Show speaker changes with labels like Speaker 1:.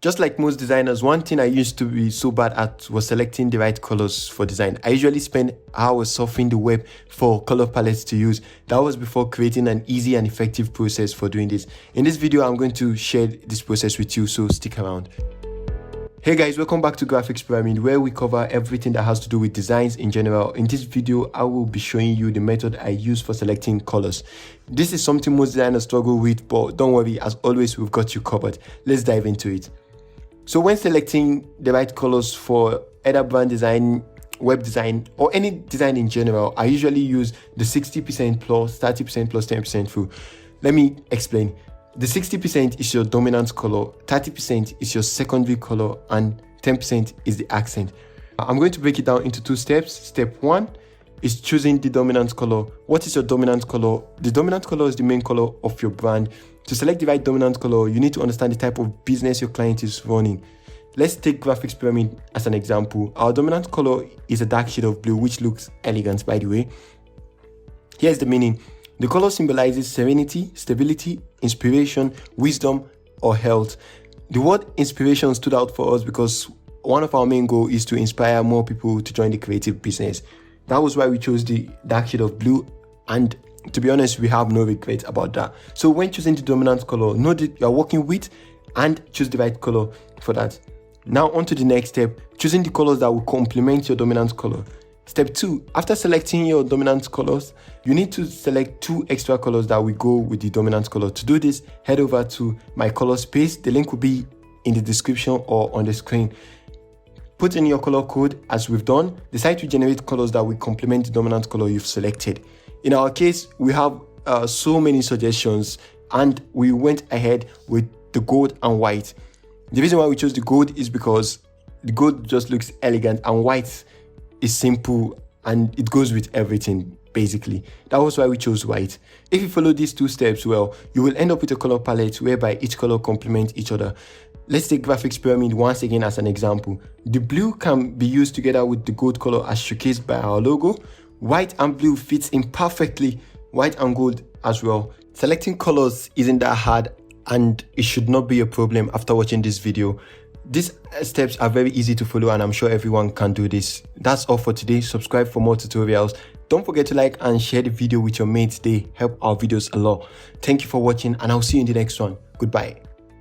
Speaker 1: Just like most designers, one thing I used to be so bad at was selecting the right colors for design. I usually spend hours surfing the web for color palettes to use. That was before creating an easy and effective process for doing this. In this video, I'm going to share this process with you, so stick around. Hey guys, welcome back to Graphics Pyramid, where we cover everything that has to do with designs in general. In this video, I will be showing you the method I use for selecting colors. This is something most designers struggle with, but don't worry, as always, we've got you covered. Let's dive into it. So when selecting the right colors for either brand design, web design, or any design in general, I usually use the 60% plus, 30% plus 10% rule. Let me explain. The 60% is your dominant color, 30% is your secondary color, and 10% is the accent. I'm going to break it down into two steps. Step 1 is choosing the dominant color. What is your dominant color? The dominant color is the main color of your brand. To select the right dominant color, you need to understand the type of business your client is running. Let's take Graphics Pyramid as an example. Our dominant color is a dark shade of blue, which looks elegant, by the way. Here's the meaning. The color symbolizes serenity, stability, inspiration, wisdom, or health. The word inspiration stood out for us because one of our main goals is to inspire more people to join the creative business. That was why we chose the dark shade of blue, and to be honest, we have no regret about that. So when choosing the dominant color, know that you are working with and choose the right color for that. Now on to the next step, choosing the colors that will complement your dominant color. Step 2, after selecting your dominant colors, you need to select 2 extra colors that will go with the dominant color. To do this, head over to my color space. The link will be in the description or on the screen. Put in your color code as we've done. Decide to generate colors that will complement the dominant color you've selected. In our case, we have so many suggestions, and we went ahead with the gold and white. The reason why we chose the gold is because the gold just looks elegant and white is simple and it goes with everything, basically. That was why we chose white. If you follow these 2 steps well, you will end up with a color palette whereby each color complements each other. Let's take Graphics Pyramid once again as an example. The blue can be used together with the gold color as showcased by our logo. White and blue fits in perfectly, white and gold as well. Selecting colors isn't that hard, and it should not be a problem after watching this video. These steps are very easy to follow, and I'm sure everyone can do this. That's all for today. Subscribe for more tutorials. Don't forget to like and share the video with your mates. They help our videos a lot. Thank you for watching, and I'll see you in the next one. Goodbye.